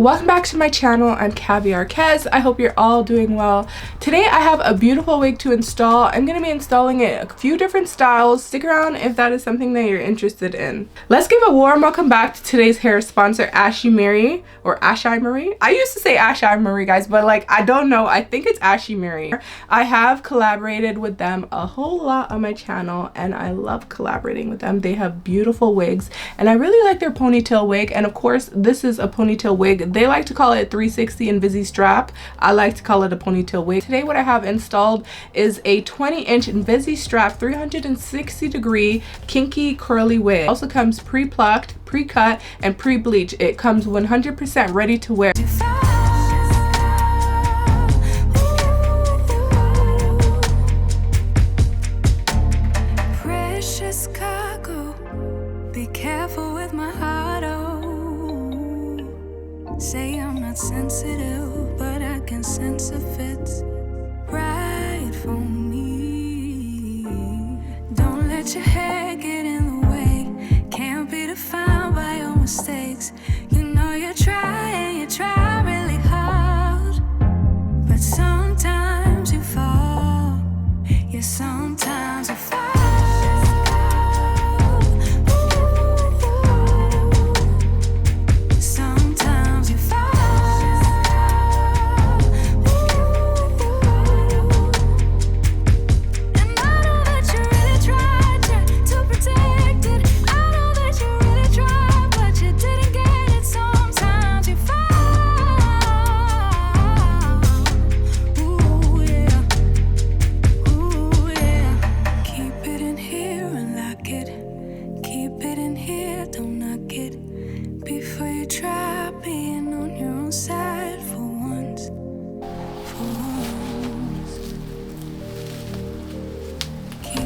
welcome back to my channel. I'm Caviar Kez. I hope you're all doing well. Today I have a beautiful wig to install. I'm going to be installing it a few different styles. Stick around if that is something that you're interested in. Let's give a warm welcome back to today's hair sponsor, Ashimary, or Ashimary. I used to say Ashimary, guys, but like I don't know. I think it's Ashimary. I have collaborated with them a whole lot on my channel and I love collaborating with them. They have beautiful wigs and I really like their ponytail wig, and of course this is a ponytail wig. They like to call it 360 Invisi strap. I like to call it a ponytail wig. Today what I have installed is a 20-inch Invisi strap 360-degree kinky curly wig. It also comes pre-plucked, pre-cut, and pre-bleached. It comes 100% ready to wear. Precious cargo, be careful with my heart, oh. Say I'm not sensitive, but I can sense if it's right for me. Don't let your hair get in the way. Can't be defined by your mistakes. You know you try really hard, but sometimes you fall. Yeah, sometimes you fall.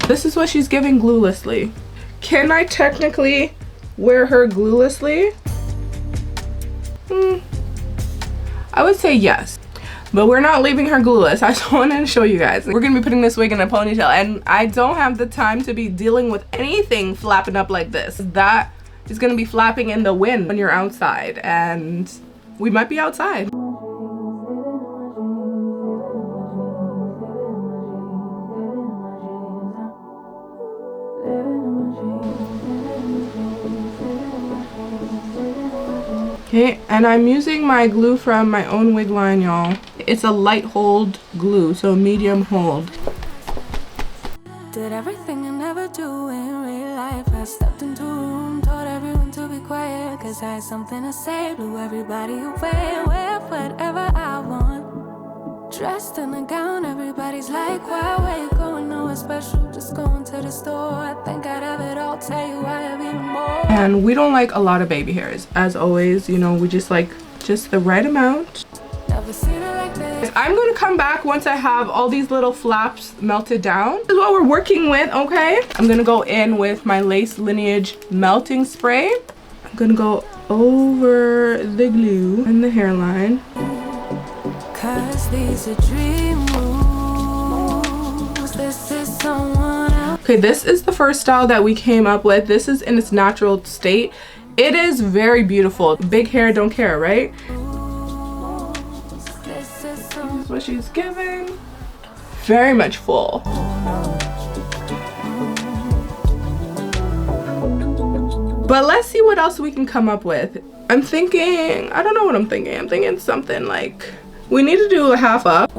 This is what she's giving gluelessly. Can I technically wear her gluelessly? I would say yes, but we're not leaving her glueless. I just wanted to show you guys. We're gonna be putting this wig in a ponytail and I don't have the time to be dealing with anything flapping up like this. That is gonna be flapping in the wind when you're outside, and we might be outside. Okay, and I'm using my glue from my own wig line, y'all. It's a light hold glue, so medium hold. Did everything I never do in real life. I stepped into a room, told everyone to be quiet, cause I had something to say. Blew everybody away, wear whatever I want. Dressed in a gown, everybody's like, why, where you going? No, it's special, just going to the store. I think I'd have it all, tell you why I've even more. And we don't like a lot of baby hairs. As always, you know, we just like just the right amount. Never seen it like this. I'm gonna come back once I have all these little flaps melted down. This is what we're working with, okay? I'm gonna go in with my Lace Lineage melting spray. I'm gonna go over the glue and the hairline. Cause these are dream rules. This is someone else. Okay, this is the first style that we came up with. This is in its natural state. It is very beautiful. Big hair don't care, right? This is What she's giving. Very much full. But let's see what else we can come up with. I'm thinking, I don't know what I'm thinking. I'm thinking something like, we need to do a half up.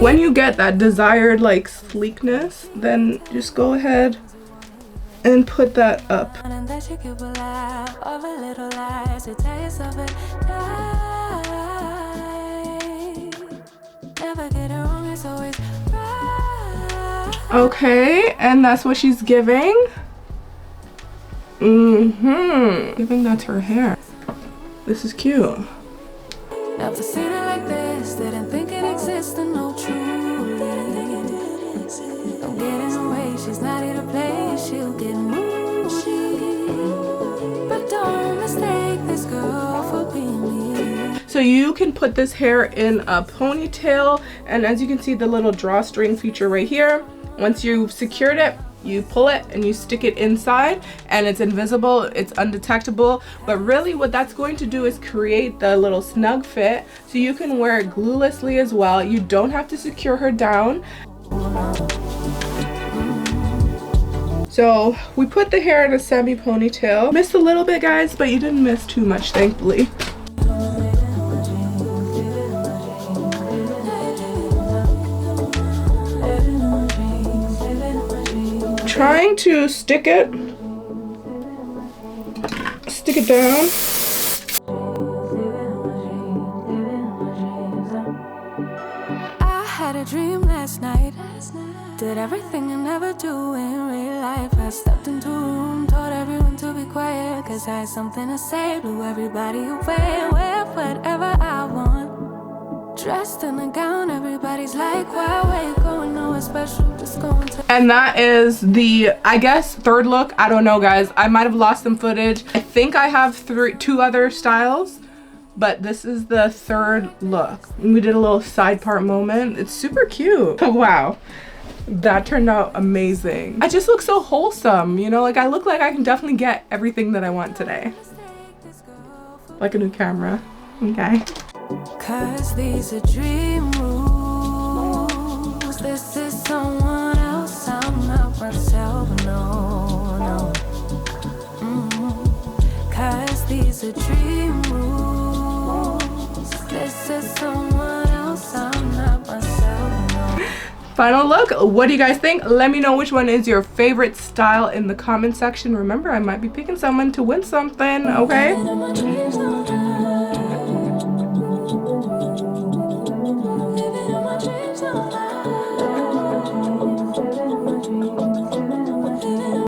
When you get that desired like sleekness, then just go ahead and put that up. Okay, and that's what she's giving. Giving that to her hair. This is cute. Never seen it like this, didn't think it existed, no truly. Don't get in the way, she's not here to play, she'll get moody. But don't mistake this girl for being me. So So you can put this hair in a ponytail, and as you can see the little drawstring feature right here, once you've secured it, you pull it and you stick it inside, and it's invisible, it's undetectable. But really what that's going to do is create the little snug fit, so you can wear it gluelessly as well. You don't have to secure her down. So we put the hair in a semi ponytail. Missed a little bit, guys, but you didn't miss too much, thankfully. Trying to stick it down. I had a dream last night. Did everything I never do in real life. I stepped into a room, told everyone to be quiet, cause I had something to say. Blew everybody away, wear whatever I want. Dressed in a gown, everybody's like, why, where you going? Nowhere special, just going to. And that is the, I guess, third look. I don't know, guys. I might have lost some footage. I think I have two other styles, but this is the third look. We did a little side part moment. It's super cute. Wow. That turned out amazing. I just look so wholesome, you know? Like, I look like I can definitely get everything that I want today. Like a new camera. Okay. Cause these are dream rules. This is someone else, I'm not myself, no. Cause these are dream rules. This is someone else, I'm not myself, no. Final look. What do you guys think? Let me know which one is your favorite style in the comment section. Remember, I might be picking someone to win something, okay?